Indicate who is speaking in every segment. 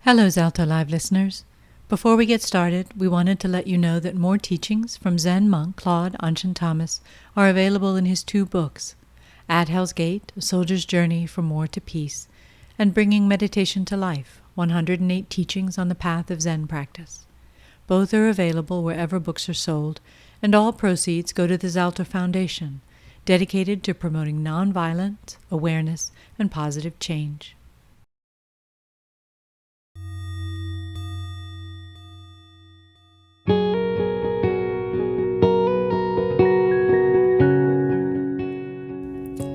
Speaker 1: Hello, Zalto Live listeners. Before we get started, we wanted to let you know that more teachings from Zen monk Claude AnShin Thomas are available in his 2 books, At Hell's Gate, A Soldier's Journey from War to Peace, and Bringing Meditation to Life, 108 Teachings on the Path of Zen Practice. Both are available wherever books are sold, and all proceeds go to the Zalto Foundation, dedicated to promoting nonviolence, awareness, and positive change.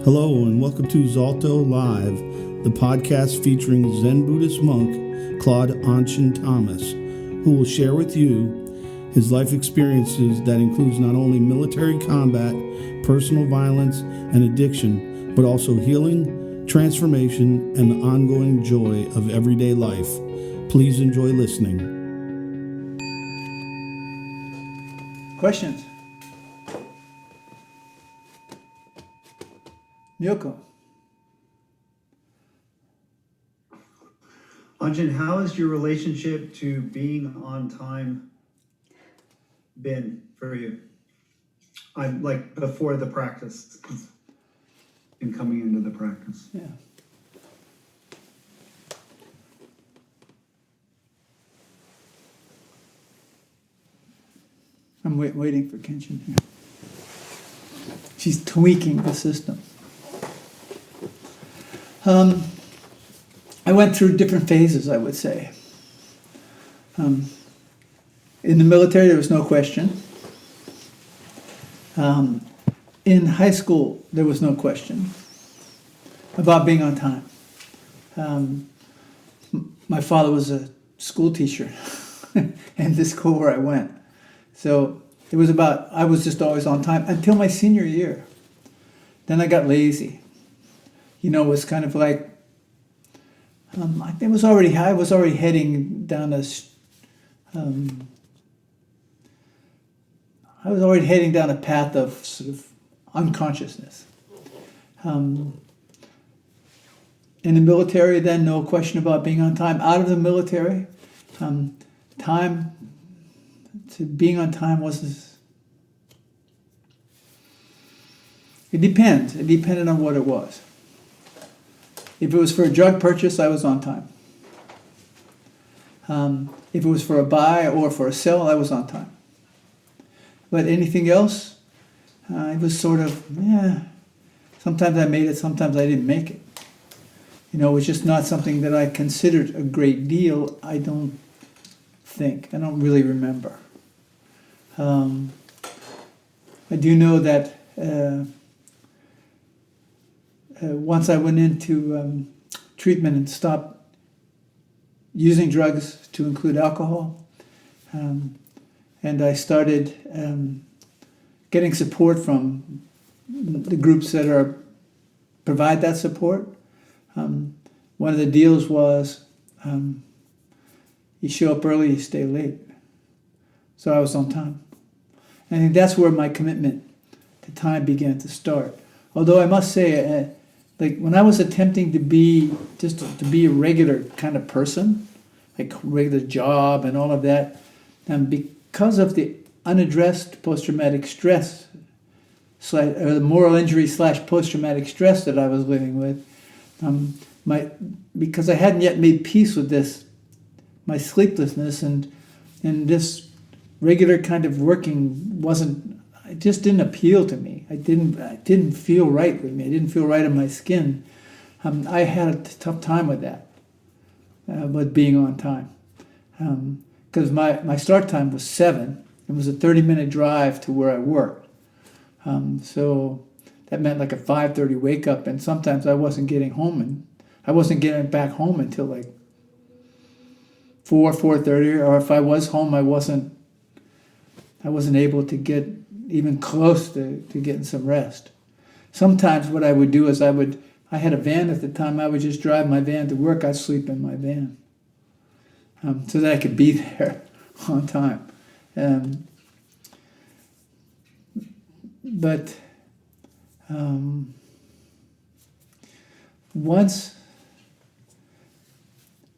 Speaker 2: Hello and welcome to Zalto Live, the podcast featuring Zen Buddhist Monk Claude AnShin Thomas, who will share with you his life experiences that includes not only military combat, personal violence, and addiction, but also healing, transformation, and the ongoing joy of everyday life. Please enjoy listening.
Speaker 3: Questions? Miyoko.
Speaker 4: Anjin, how has your relationship to being on time been for you? I'm like before the practice and coming into the practice.
Speaker 3: Yeah. I'm waiting for Kenshin here. She's tweaking the system. I went through different phases, I would say. In the military, there was no question. In high school, there was no question about being on time. My father was a school teacher in the school where I went. So it was I was just always on time until my senior year. Then I got lazy. You know, it was kind of like, I was already heading down a path of sort of unconsciousness. In the military, then no question about being on time. Out of the military, being on time wasn't. It depends. It depended on what it was. If it was for a drug purchase, I was on time. If it was for a buy or for a sell, I was on time. But anything else, it was sort of, sometimes I made it, sometimes I didn't make it. You know, it was just not something that I considered a great deal, I don't really remember. I do know that once I went into treatment and stopped using drugs to include alcohol, and I started getting support from the groups that provide that support. One of the deals was you show up early, you stay late. So I was on time. And I think that's where my commitment to time began to start. Although I must say, like when I was attempting to be a regular kind of person, like regular job and all of that, and because of the unaddressed post-traumatic stress, or the moral injury / post-traumatic stress that I was living with, because I hadn't yet made peace with this, my sleeplessness and this regular kind of working it just didn't appeal to me. It didn't feel right with me. I didn't feel right in my skin. I had a tough time with that, with being on time. Because my start time was 7. It was a 30-minute drive to where I worked. So that meant like a 5:30 wake up, and sometimes I wasn't getting back home until like 4:30, or if I was home, I wasn't able to get even close to getting some rest. Sometimes what I would do is I had a van at the time, I would just drive my van to work, I'd sleep in my van, so that I could be there on time. But once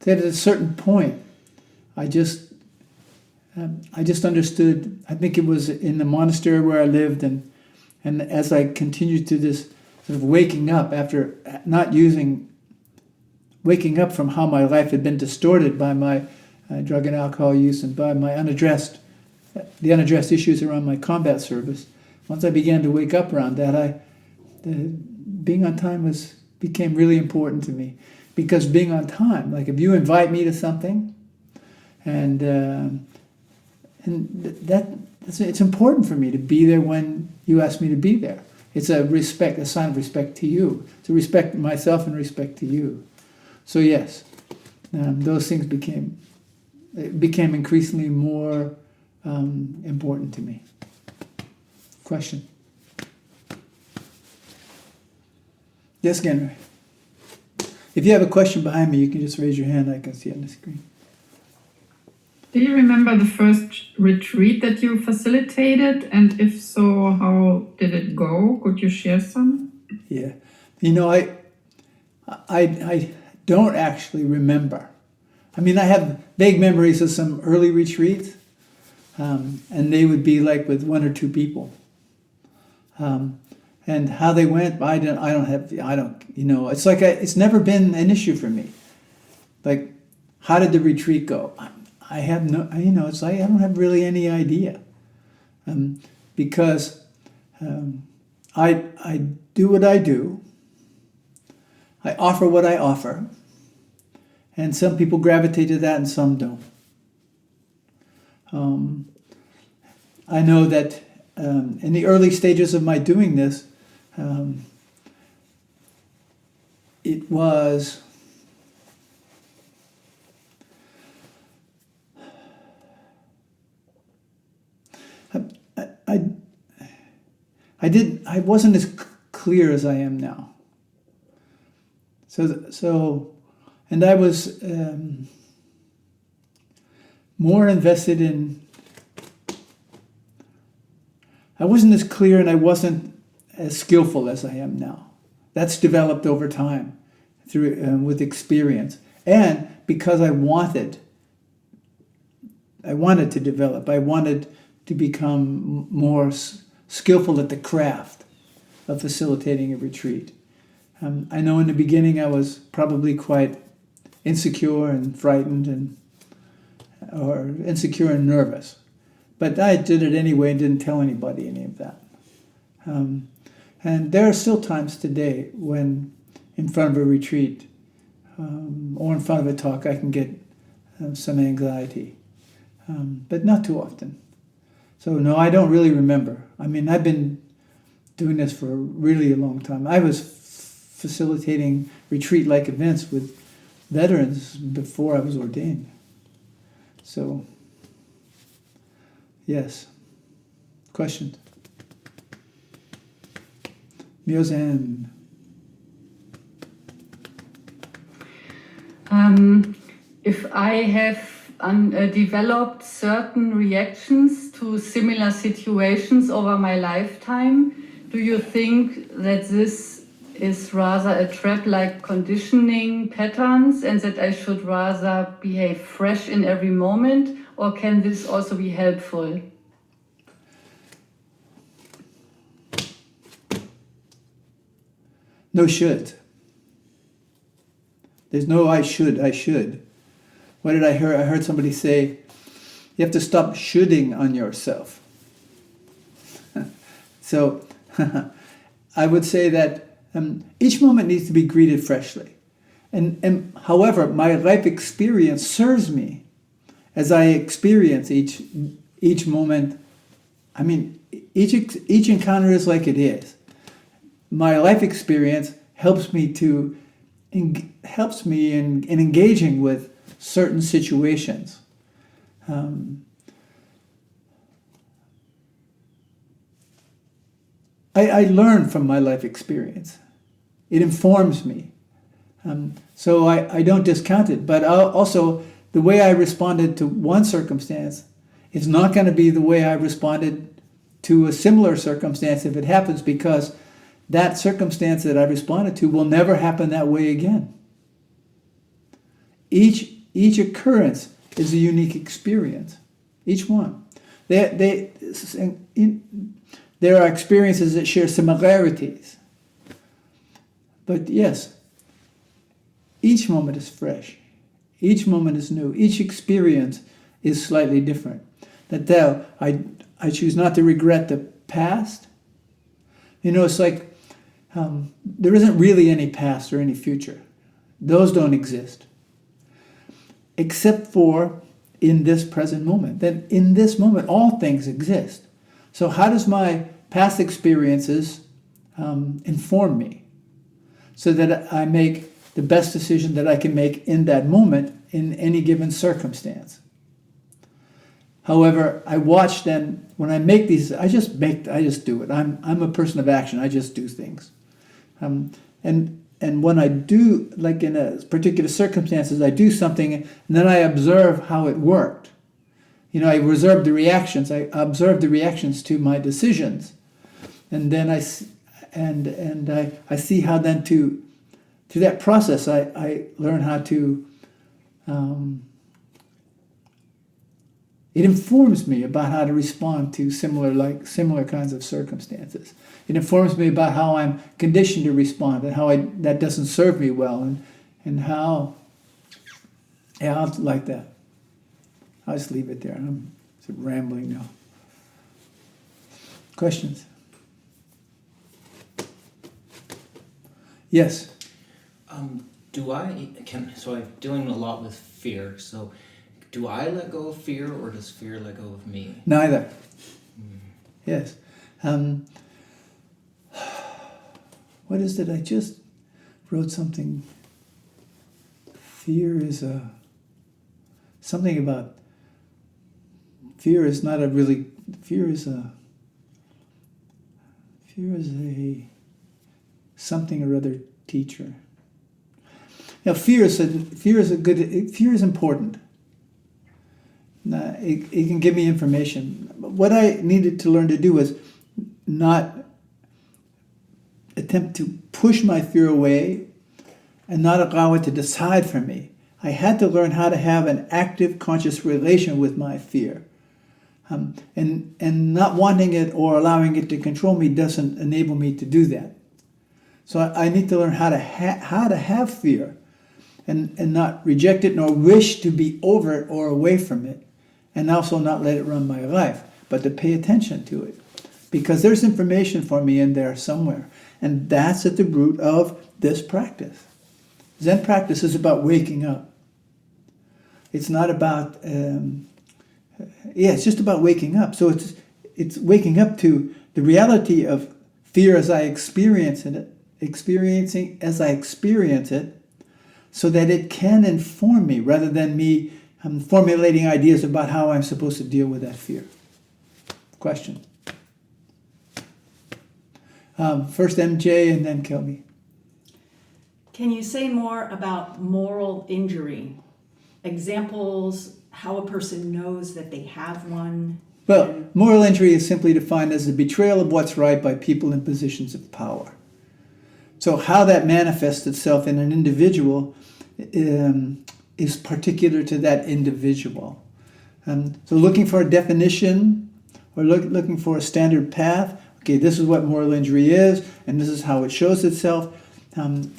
Speaker 3: that at a certain point, I just understood. I think it was in the monastery where I lived, and as I continued to this sort of waking up after waking up from how my life had been distorted by my drug and alcohol use and by my unaddressed issues around my combat service. Once I began to wake up around that, being on time became really important to me, because being on time, like if you invite me to something, it's important for me to be there when you ask me to be there. It's a sign of respect to you, to respect myself and respect to you. So yes, those things became increasingly more important to me. Question? Yes, Genry. If you have a question behind me, you can just raise your hand. I can see it on the screen.
Speaker 5: Do you remember the first retreat that you facilitated? And if so, how did it go? Could you share some?
Speaker 3: Yeah. I don't actually remember. I mean, I have vague memories of some early retreats, and they would be like with one or two people. And how they went, it's like it's never been an issue for me. Like, how did the retreat go? I have it's like I don't have really any idea, because I do what I do. I offer what I offer, and some people gravitate to that and some don't. I know that in the early stages of my doing this, it was I wasn't as clear as I am now. And I was more invested in. I wasn't as clear, and I wasn't as skillful as I am now. That's developed over time, with experience, and because I wanted to develop. I wanted to become more skillful at the craft of facilitating a retreat. I know in the beginning I was probably quite insecure and frightened, or insecure and nervous, but I did it anyway and didn't tell anybody any of that. And there are still times today when, in front of a retreat or in front of a talk, I can get some anxiety, but not too often. So no, I don't really remember. I mean, I've been doing this for really a long time. I was facilitating retreat-like events with veterans before I was ordained. So, yes. Questions? Myo-Zen.
Speaker 6: If I have developed certain reactions to similar situations over my lifetime, do you think that this is rather a trap-like conditioning patterns and that I should rather behave fresh in every moment, or can this also be helpful?
Speaker 3: No should. There's no I should. What did I hear? I heard somebody say, you have to stop shoulding on yourself. So I would say that each moment needs to be greeted freshly. And however, my life experience serves me as I experience each moment. I mean, each encounter is like it is. My life experience helps me in engaging with certain situations. I learn from my life experience. It informs me. So I don't discount it. But also, the way I responded to one circumstance is not going to be the way I responded to a similar circumstance if it happens, because that circumstance that I responded to will never happen that way again. each occurrence is a unique experience. Each one. There are experiences that share similarities. But yes, each moment is fresh. Each moment is new. Each experience is slightly different. That I choose not to regret the past. It's like there isn't really any past or any future. Those don't exist. Except for in this present moment. Then in this moment, all things exist. So how does my past experiences inform me? So that I make the best decision that I can make in that moment in any given circumstance. However, I watch then, when I make these, I just do it. I'm a person of action. I just do things. And when I do, like in a particular circumstances, I do something, and then I observe how it worked. I observe the reactions. I observe the reactions to my decisions, and then I see how then through that process I learn how to. It informs me about how to respond to similar kinds of circumstances. It informs me about how I'm conditioned to respond and how that doesn't serve me well, and how, I'll like that. I'll just leave it there. I'm rambling now. Questions? Yes.
Speaker 7: So I'm dealing a lot with fear. So, do I let go of fear, or does fear let go of me?
Speaker 3: Neither. Yes. What is it? I just wrote something. Fear is something about. Fear is not a really. Fear is a something or other teacher. Now, fear is important. It can give me information. What I needed to learn to do was not attempt to push my fear away and not allow it to decide for me. I had to learn how to have an active, conscious relation with my fear. And not wanting it or allowing it to control me doesn't enable me to do that. So I need to learn how to have fear and not reject it nor wish to be over it or away from it, and also not let it run my life, but to pay attention to it. Because there's information for me in there somewhere. And that's at the root of this practice. Zen practice is about waking up. It's not about, it's just about waking up. So it's waking up to the reality of fear as I experience it, so that it can inform me rather than me formulating ideas about how I'm supposed to deal with that fear. Question. First MJ and then Kelby.
Speaker 8: Can you say more about moral injury? Examples, how a person knows that they have one?
Speaker 3: Well, moral injury is simply defined as the betrayal of what's right by people in positions of power. So how that manifests itself in an individual is particular to that individual. So looking for a definition or looking for a standard path, okay, this is what moral injury is, and this is how it shows itself,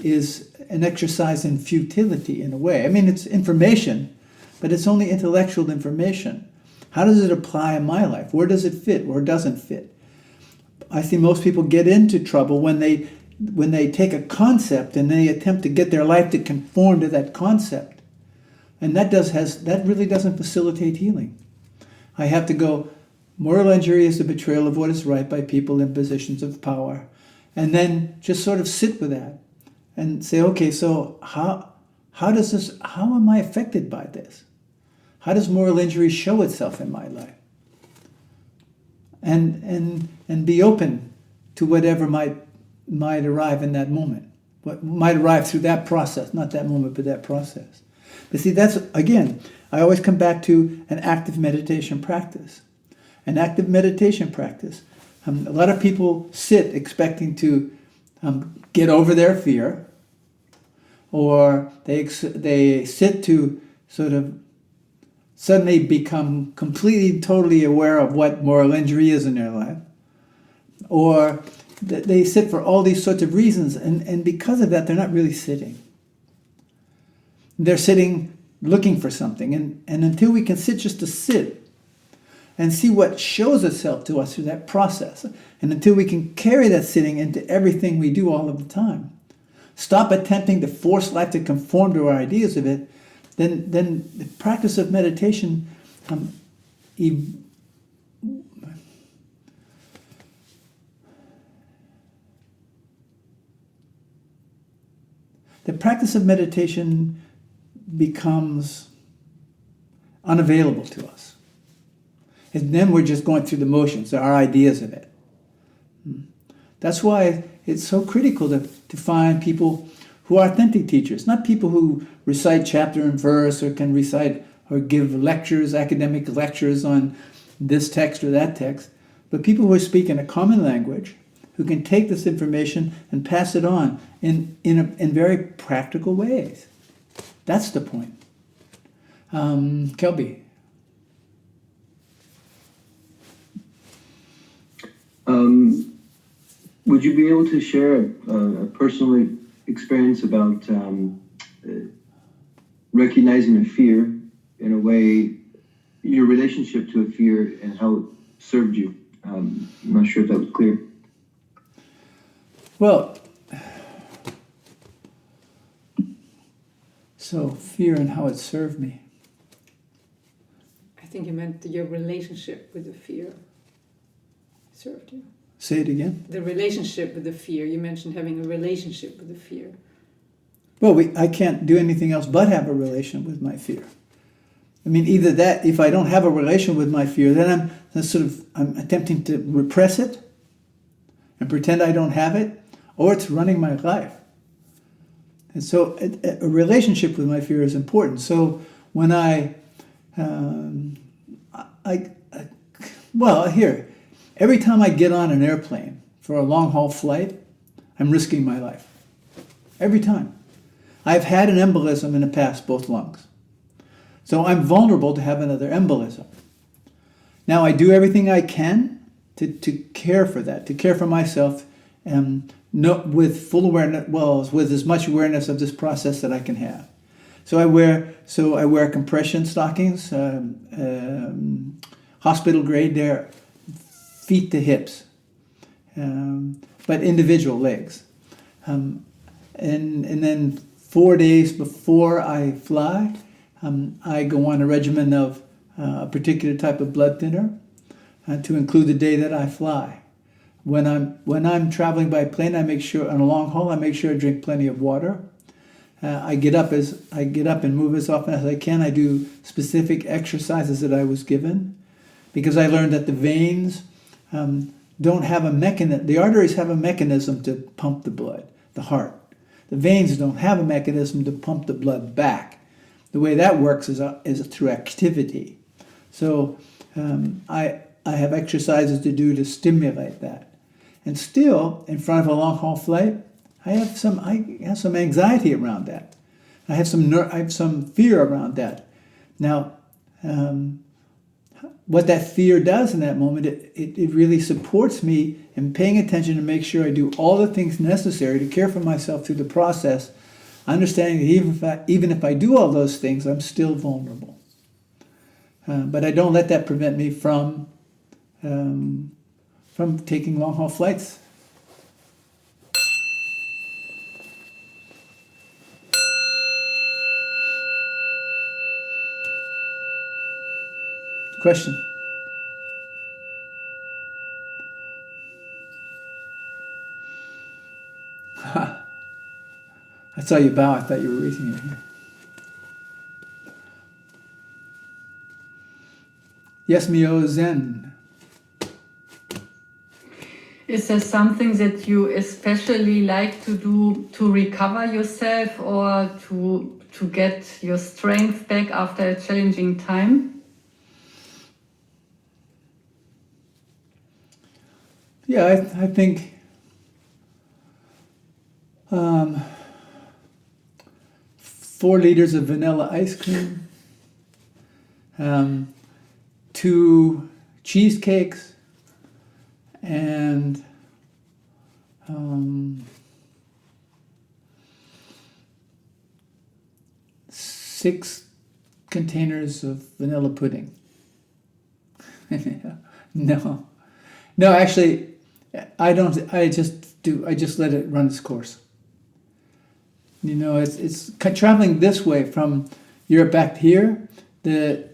Speaker 3: is an exercise in futility in a way. I mean, it's information, but it's only intellectual information. How does it apply in my life? Where does it fit? Where doesn't fit? I see most people get into trouble when they take a concept and they attempt to get their life to conform to that concept. And that really doesn't facilitate healing. I have to go, moral injury is the betrayal of what is right by people in positions of power. And then just sort of sit with that and say, okay, so how am I affected by this? How does moral injury show itself in my life? And be open to whatever might arrive in that moment, what might arrive through that process, not that moment, but that process. But see, that's, again, I always come back to an active meditation practice. An active meditation practice. A lot of people sit expecting to get over their fear. or they sit to sort of suddenly become completely, totally aware of what moral injury is in their life, or they sit for all these sorts of reasons, and because of that, they're not really sitting. They're sitting looking for something, and until we can sit just to sit and see what shows itself to us through that process, and until we can carry that sitting into everything we do all of the time, stop attempting to force life to conform to our ideas of it, then the practice of meditation becomes unavailable to us. And then we're just going through the motions, our ideas of it. That's why it's so critical to find people who are authentic teachers, not people who recite chapter and verse or can recite or give lectures, academic lectures on this text or that text, but people who speak in a common language, who can take this information and pass it on in very practical ways. That's the point. Kelby.
Speaker 9: Would you be able to share a personal experience about recognizing a fear in a way, your relationship to a fear and how it served you? I'm not sure if that was clear.
Speaker 3: Well, so fear and how it served me.
Speaker 10: I think you meant your relationship with the fear served you.
Speaker 3: Say it again.
Speaker 10: The relationship with the fear. You mentioned having a relationship with the fear.
Speaker 3: Well, I can't do anything else but have a relation with my fear. I mean, either that, if I don't have a relation with my fear, then I'm attempting to repress it and pretend I don't have it, or it's running my life. And so a relationship with my fear is important. So when every time I get on an airplane for a long-haul flight, I'm risking my life. Every time. I've had an embolism in the past, both lungs. So I'm vulnerable to have another embolism. Now, I do everything I can to care for that, to care for myself, with full awareness, with as much awareness of this process that I can have. So I wear compression stockings, hospital grade. They're feet to hips, but individual legs. And then 4 days before I fly, I go on a regimen of a particular type of blood thinner to include the day that I fly. When I'm traveling by plane, I make sure on a long haul I make sure I drink plenty of water. I get up and move as often as I can. I do specific exercises that I was given, because I learned that the veins don't have a mechanism. The arteries have a mechanism to pump the blood, the heart. The veins don't have a mechanism to pump the blood back. The way that works is through activity. So I have exercises to do to stimulate that. And still, in front of a long-haul flight, I have some anxiety around that. I have some fear around that. Now, what that fear does in that moment, it really supports me in paying attention to make sure I do all the things necessary to care for myself through the process, understanding that even if I do all those things, I'm still vulnerable. But I don't let that prevent me from taking long-haul flights. Question? I saw you bow. I thought you were raising your hand. Yes, Mio Zen.
Speaker 6: Is there something that you especially like to do to recover yourself or to get your strength back after a challenging time?
Speaker 3: Yeah, I think 4 liters of vanilla ice cream, 2 cheesecakes, and 6 containers of vanilla pudding. No, actually, I don't. I just let it run its course. You know, it's traveling this way from Europe back here. The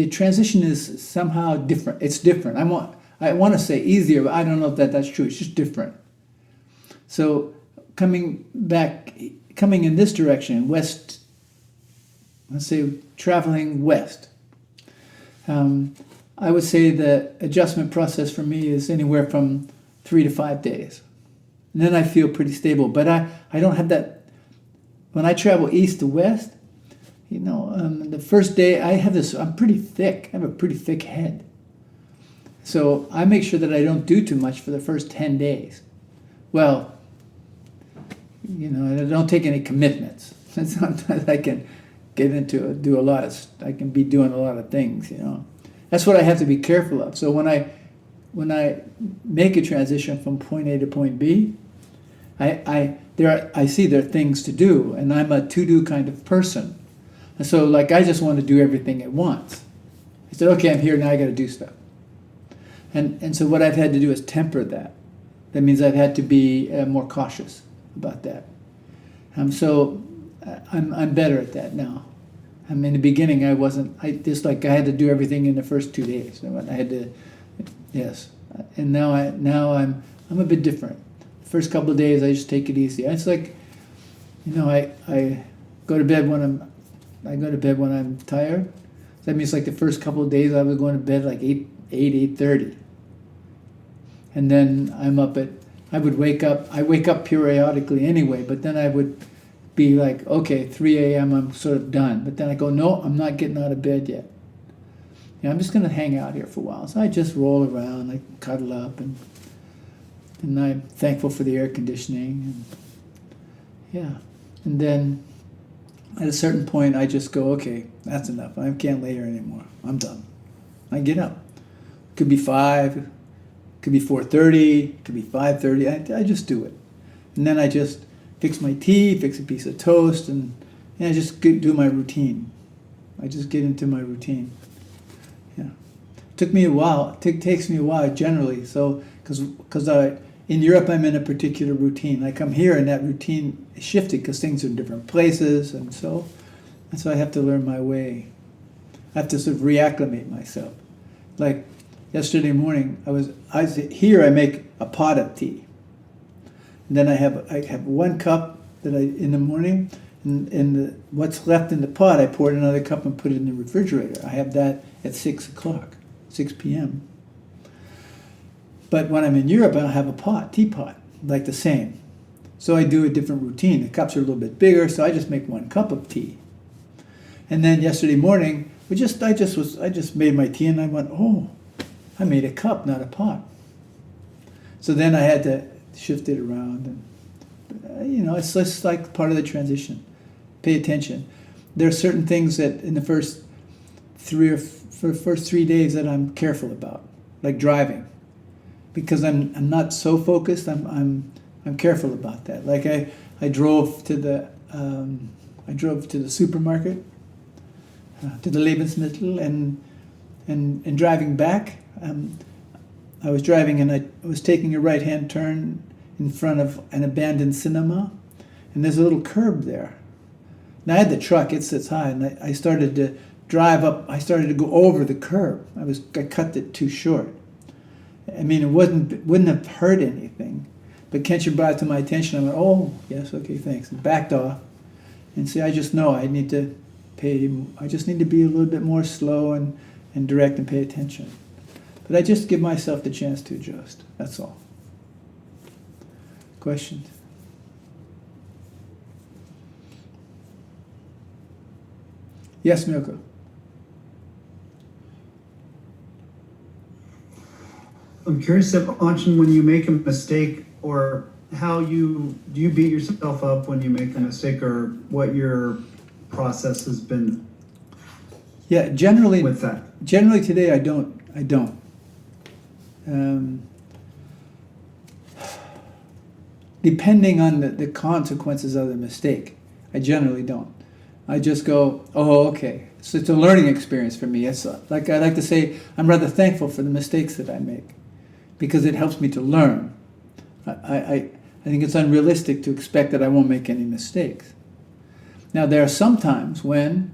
Speaker 3: transition is somehow different. It's different. I want to say easier, but I don't know if that's true. It's just different. So coming in this direction, west. Let's say traveling west. I would say the adjustment process for me is anywhere from 3 to 5 days. And then I feel pretty stable. But I don't have that. When I travel east to west, you know, the first day I'm pretty thick. I have a pretty thick head. So I make sure that I don't do too much for the first 10 days. Well, you know, I don't take any commitments. Sometimes I can get into I can be doing a lot of things, you know. That's what I have to be careful of. So when I make a transition from point A to point B, I see there are things to do, and I'm a to-do kind of person. And so like I just want to do everything at once. I said, okay, I'm here now, I gotta do stuff. And so what I've had to do is temper that. That means I've had to be more cautious about that. So I'm better at that now. In the beginning, I wasn't. I had to do everything in the first 2 days. I had to, yes. And now I'm a bit different. The first couple of days, I just take it easy. It's like, you know, I go to bed when I'm tired. That means like the first couple of days, I was going to bed like 8:30, and then I would wake up. I wake up periodically anyway, but then I would be like, okay, 3 a.m. I'm sort of done. But then I go, no, I'm not getting out of bed yet. Yeah, I'm just going to hang out here for a while. So I just roll around, I cuddle up, and I'm thankful for the air conditioning. And then at a certain point, I just go, okay, that's enough. I can't lay here anymore. I'm done. I get up. Could be 5, could be 4:30, could be 5:30. I just do it. And then I just fix my tea, fix a piece of toast, and I just do my routine. I just get into my routine. Yeah, took me a while. Takes me a while generally. So because in Europe I'm in a particular routine. I come here and that routine is shifted because things are in different places, and so I have to learn my way. I have to sort of reacclimate myself. Like yesterday morning, I here. I make a pot of tea. And then I have 1 cup that in the morning, and what's left in the pot, I pour in another cup and put it in the refrigerator. I have that at 6 p.m. But when I'm in Europe, I'll have a teapot, like the same. So I do a different routine. The cups are a little bit bigger, so I just make 1 cup of tea. And then yesterday morning, I just made my tea, and I went, oh, I made a cup, not a pot. So then I had to shift it around, and you know, it's just like part of the transition. Pay attention. There are certain things that in the first 3 days that I'm careful about, like driving, because I'm not so focused. I'm careful about that. Like I drove to the supermarket, to the Lebensmittel, and driving back. I was driving and I was taking a right-hand turn in front of an abandoned cinema, and there's a little curb there. Now I had the truck, it sits high, and I started to drive up, I started to go over the curb. I cut it too short. I mean, it wouldn't have hurt anything, but Kenshin brought it to my attention. I went, oh, yes, okay, thanks, and backed off. And see, I just know I just need to be a little bit more slow and direct and pay attention. But I just give myself the chance to adjust. That's all. Questions? Yes, Milko.
Speaker 4: I'm curious if, Anshin, when you make a mistake, or how do you beat yourself up when you make a mistake, or what your process has been
Speaker 3: Yeah, generally
Speaker 4: with that.
Speaker 3: Generally today I don't. Depending on the consequences of the mistake, I generally don't. I just go, oh, okay. So it's a learning experience for me. It's like I like to say, I'm rather thankful for the mistakes that I make because it helps me to learn. I think it's unrealistic to expect that I won't make any mistakes. Now, there are some times when,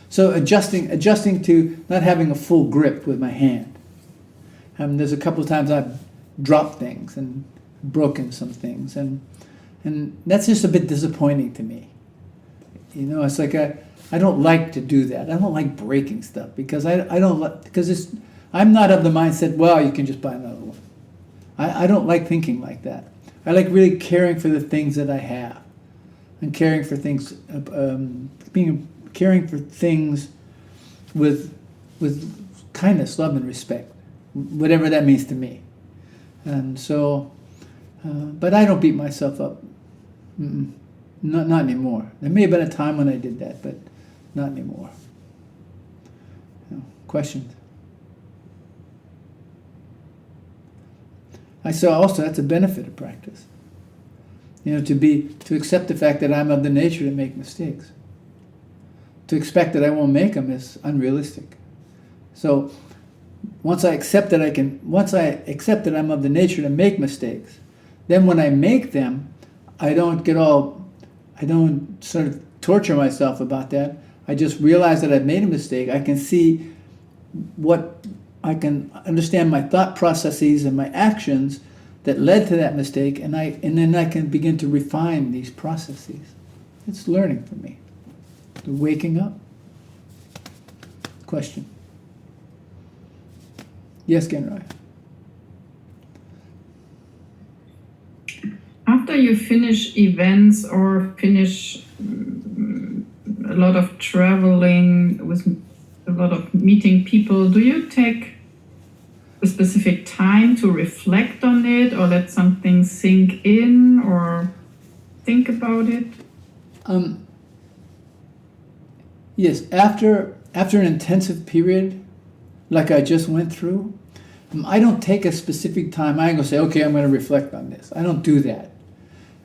Speaker 3: so adjusting to not having a full grip with my hand. There's a couple of times I've dropped things and broken some things, and that's just a bit disappointing to me. You know, it's like I don't like to do that. I don't like breaking stuff because I'm not of the mindset, well, you can just buy another one. I don't like thinking like that. I like really caring for the things that I have, and caring for things, caring for things with kindness, love, and respect, whatever that means to me. And so, but I don't beat myself up. Not anymore. There may have been a time when I did that, but not anymore. Questions? I saw also that's a benefit of practice. You know, to accept the fact that I'm of the nature to make mistakes. To expect that I won't make them is unrealistic. So once I accept that I'm of the nature to make mistakes, then when I make them, I don't sort of torture myself about that. I just realize that I've made a mistake. I can see I can understand my thought processes and my actions that led to that mistake, and then I can begin to refine these processes. It's learning for me. The waking up. Question. Yes, Genrai.
Speaker 5: After you finish events or finish a lot of traveling with a lot of meeting people, do you take a specific time to reflect on it or let something sink in or think about it?
Speaker 3: Yes, after an intensive period, like I just went through, I don't take a specific time. I ain't gonna say, okay, I'm gonna reflect on this. I don't do that.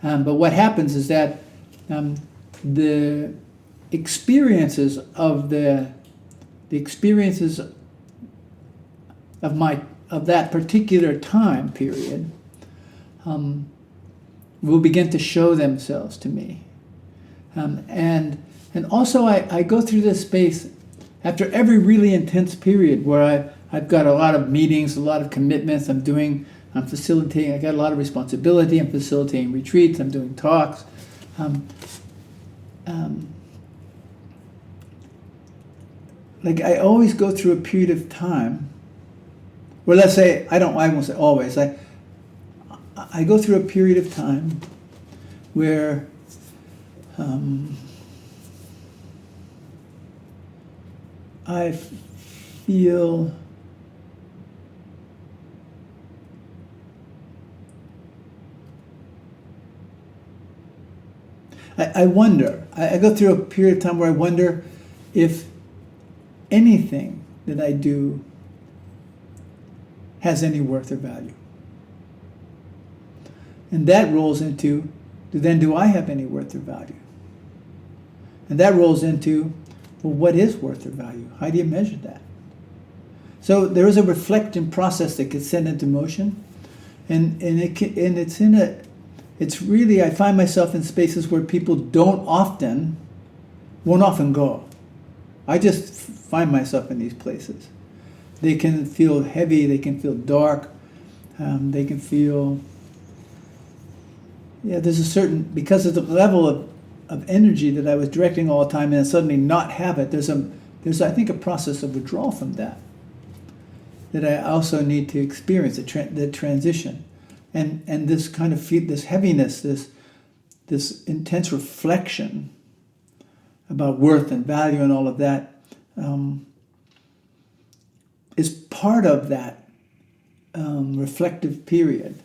Speaker 3: But what happens is that the experiences of that particular time period will begin to show themselves to me, and also I go through this space after every really intense period where I've got a lot of meetings, a lot of commitments. I'm facilitating. I got a lot of responsibility. I'm facilitating retreats. I'm doing talks. Like I always go through a period of time. Well, let's say I won't say always. I go through a period of time where I feel I wonder. I go through a period of time where I wonder if anything that I do has any worth or value. And that rolls into, then do I have any worth or value? And that rolls into, well, what is worth or value? How do you measure that? So there is a reflecting process that gets set into motion, it's really, I find myself in spaces where people won't often go. I just find myself in these places. They can feel heavy, they can feel dark, they can feel, there's a certain, because of the level of energy that I was directing all the time and then suddenly not have it, there's I think a process of withdrawal from that I also need to experience, the transition. And this kind of this heaviness, this intense reflection about worth and value and all of that is part of that reflective period.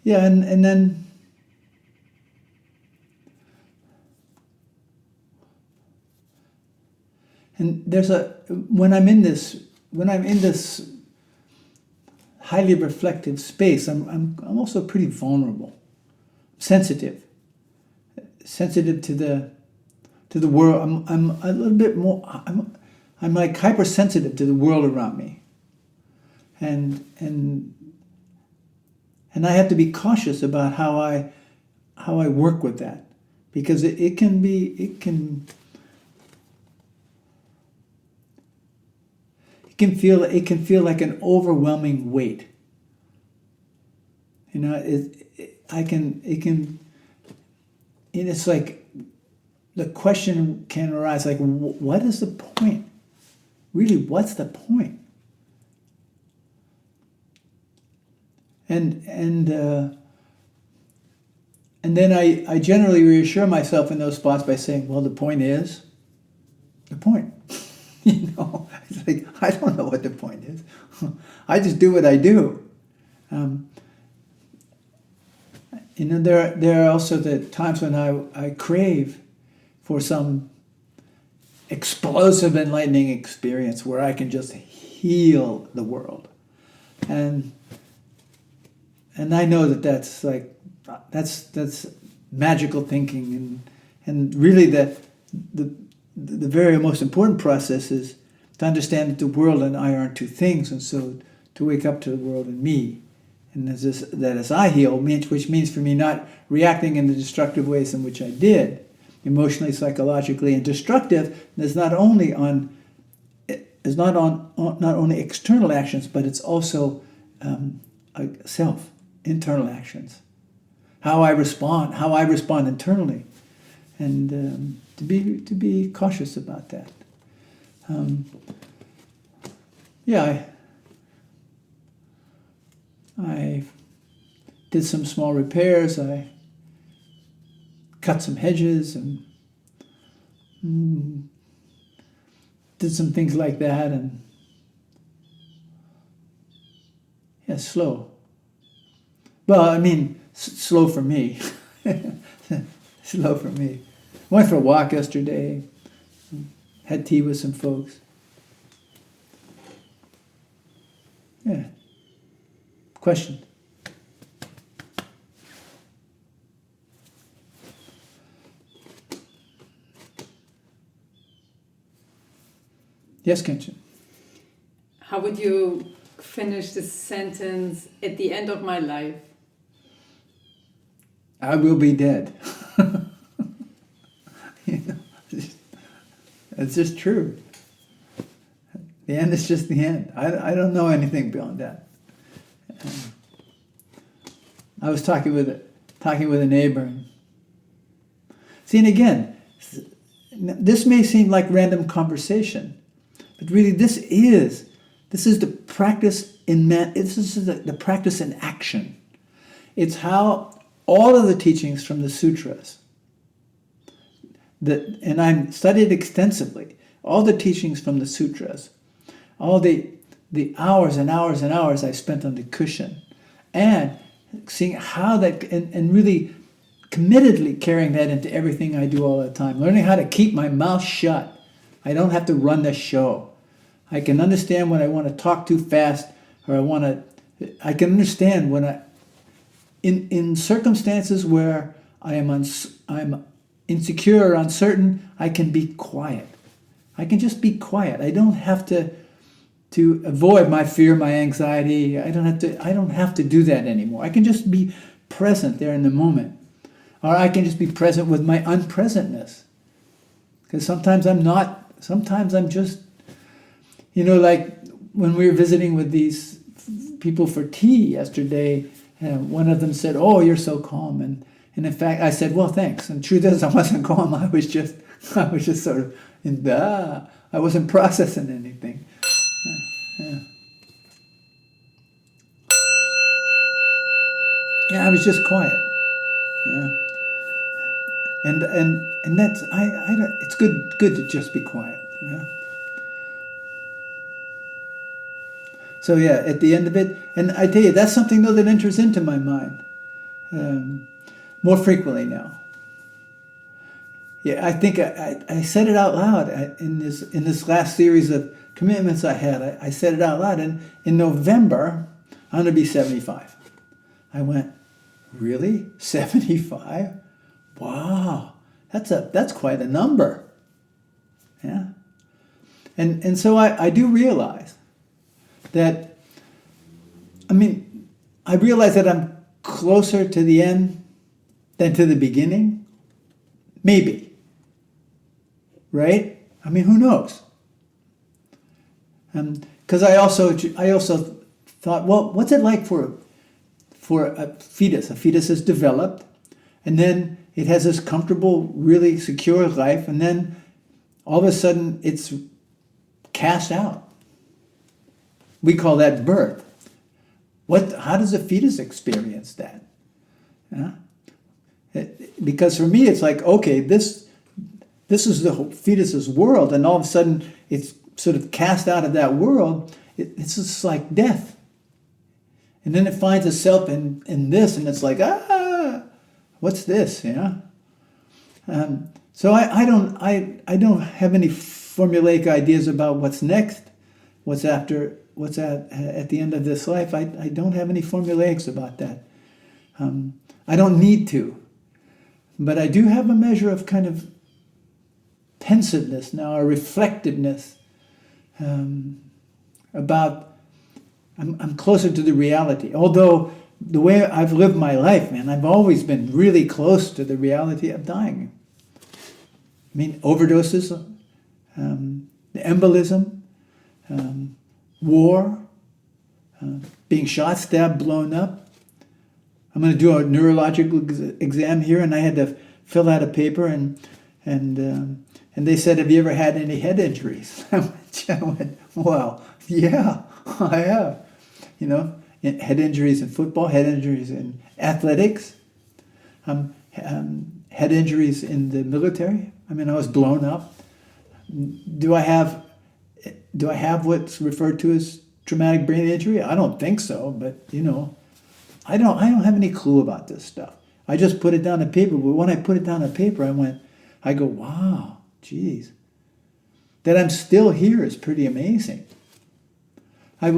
Speaker 3: Yeah, and then there's when I'm in this highly reflective space, I'm also pretty vulnerable, sensitive to the world. I'm a little bit more. I'm like hypersensitive to the world around me, and I have to be cautious about how I work with that, because it can feel like an overwhelming weight. You know, and it's like the question can arise, like, what is the point? Really, what's the point? And then I generally reassure myself in those spots by saying, well, the point is the point. You know, it's like, I don't know what the point is. I just do what I do. You know, there are also the times when I crave for some explosive, enlightening experience where I can just heal the world, and I know that's magical thinking, and really the very most important process is to understand that the world and I aren't two things, and so to wake up to the world and me. And as I heal, which means for me not reacting in the destructive ways in which I did, emotionally, psychologically, and destructive is not only external actions, but it's also self, internal actions. How I respond internally, and to be cautious about that. I did some small repairs. I cut some hedges and did some things like that, and slow. Well, I mean, slow for me. Slow for me. Went for a walk yesterday. Had tea with some folks. Yeah. Question? Yes, Kenshin.
Speaker 10: How would you finish this sentence, at the end of my life?
Speaker 3: I will be dead. You know, it's just true. The end is just the end. I don't know anything beyond that. I was talking with a neighbor. See, and again, this may seem like random conversation, but really this is the practice in this is the practice in action. It's how all of the teachings from the sutras, and I've studied extensively all the teachings from the sutras, all the hours and hours and hours I spent on the cushion, and seeing how that, and really committedly carrying that into everything I do all the time, learning how to keep my mouth shut. I don't have to run the show. I can understand when I want to talk too fast, or I can understand when in circumstances where I'm insecure or uncertain, I can be quiet. I can just be quiet. I don't have to avoid my fear, my anxiety. I don't have to do that anymore. I can just be present there in the moment. Or I can just be present with my unpresentness. Because sometimes I'm not, sometimes I'm just, like when we were visiting with these people for tea yesterday, one of them said, "Oh, you're so calm." And in fact, I said, "Well, thanks." And the truth is, I wasn't calm. I was just sort of I wasn't processing anything. I was just quiet. Yeah. And that's it's good to just be quiet. Yeah. So yeah, at the end of it, and I tell you, that's something though that enters into my mind more frequently now. Yeah, I think I said it out loud in this last series of commitments I had. I said it out loud, and in November, I'm going to be 75. I went, really? 75? Wow, that's quite a number. Yeah, and so I do realize that. I mean, I realize that I'm closer to the end than to the beginning. Maybe. Right? I mean, who knows? Because I also thought, well, what's it like for a fetus? A fetus is developed, and then it has this comfortable, really secure life, and then all of a sudden it's cast out. We call that birth. How does a fetus experience that? Yeah? Because for me, it's like, okay, this is the fetus's world, and all of a sudden it's sort of cast out of that world. It's just like death. And then it finds itself in this, and it's like, what's this? Yeah. So I don't have any formulaic ideas about what's next, what's at the end of this life. I don't have any formulaics about that. I don't need to, but I do have a measure of kind of pensiveness now, or reflectiveness about. I'm closer to the reality. Although the way I've lived my life, man, I've always been really close to the reality of dying. I mean, overdoses, the embolism, war, being shot, stabbed, blown up. I'm going to do a neurological exam here, and I had to fill out a paper, and they said, "Have you ever had any head injuries?" I went, "Well, yeah, I have." You know, head injuries in football, head injuries in athletics, head injuries in the military. I mean, I was blown up. Do I have what's referred to as traumatic brain injury? I don't think so, but you know, I don't have any clue about this stuff. I just put it down on paper. But when I put it down on paper, I go, wow, geez, that I'm still here is pretty amazing. I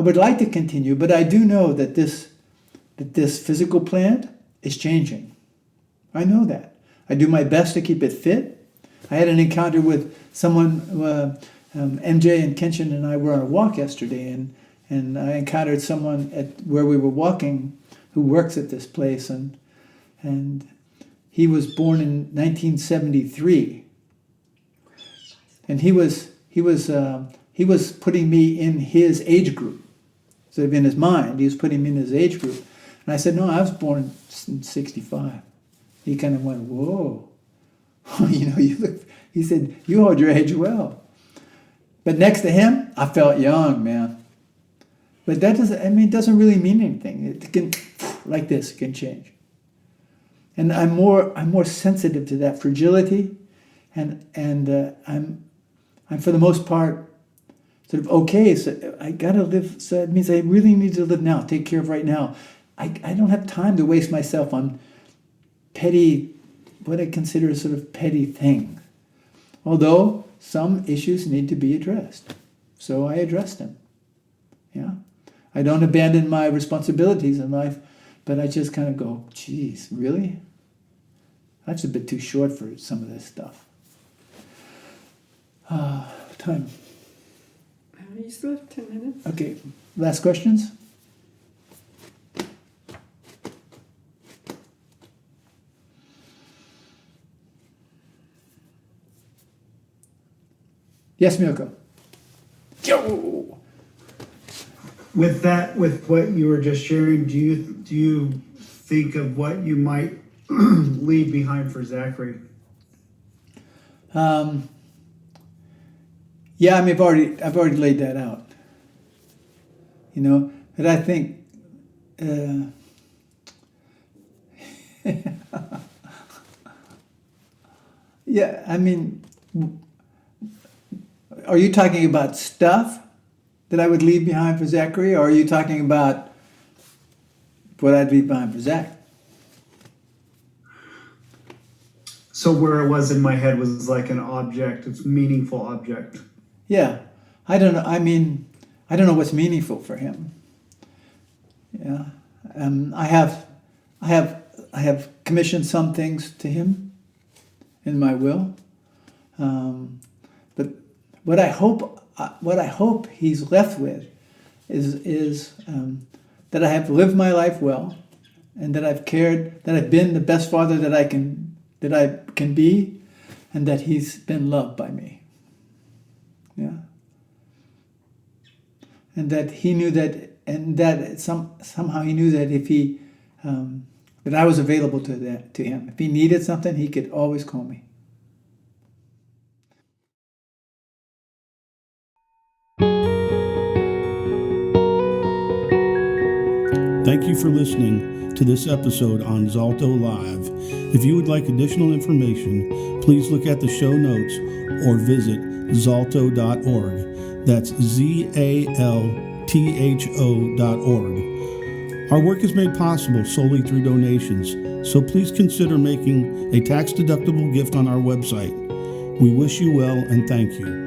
Speaker 3: would like to continue, but I do know that this physical plant is changing. I know that. I do my best to keep it fit. I had an encounter with someone, MJ and Kenshin and I were on a walk yesterday, and I encountered someone at where we were walking who works at this place, and he was born in 1973, and he was putting me in his age group. So in his mind, he was putting me in his age group. And I said, no, I was born in 65. He kind of went, whoa. You know, he said, you hold your age well. But next to him, I felt young, man. But that it doesn't really mean anything. It can, like this, it can change. And I'm more sensitive to that fragility, and I'm for the most part sort of okay. So I gotta live. So it means I really need to live now, take care of right now. I don't have time to waste myself on petty, what I consider sort of petty things. Although some issues need to be addressed, so I address them. Yeah, I don't abandon my responsibilities in life, but I just kind of go, geez, really? That's a bit too short for some of this stuff. Time.
Speaker 10: You still have 10 minutes.
Speaker 3: Okay, last questions? Yes, Miyoko. Yo!
Speaker 4: With what you were just sharing, do you think of what you might leave behind for Zachary?
Speaker 3: Yeah, I mean, I've already laid that out. You know, but I think yeah, I mean, are you talking about stuff that I would leave behind for Zachary, or are you talking about what I'd leave behind for Zach?
Speaker 4: So where it was in my head was like an object, it's meaningful object.
Speaker 3: Yeah, I don't know. I mean, I don't know what's meaningful for him. Yeah, I have commissioned some things to him in my will, but what I hope he's left with is that I have lived my life well, and that I've cared, that I've been the best father that I can be, and that he's been loved by me. Yeah. And that he knew that, and that somehow he knew that if he, that I was available to him. If he needed something, he could always call me.
Speaker 2: Thank you for listening to this episode on Zalto Live. If you would like additional information, please look at the show notes or visit zalto.org. That's ZALTHO.org. Our work is made possible solely through donations, so please consider making a tax-deductible gift on our website. We wish you well and thank you.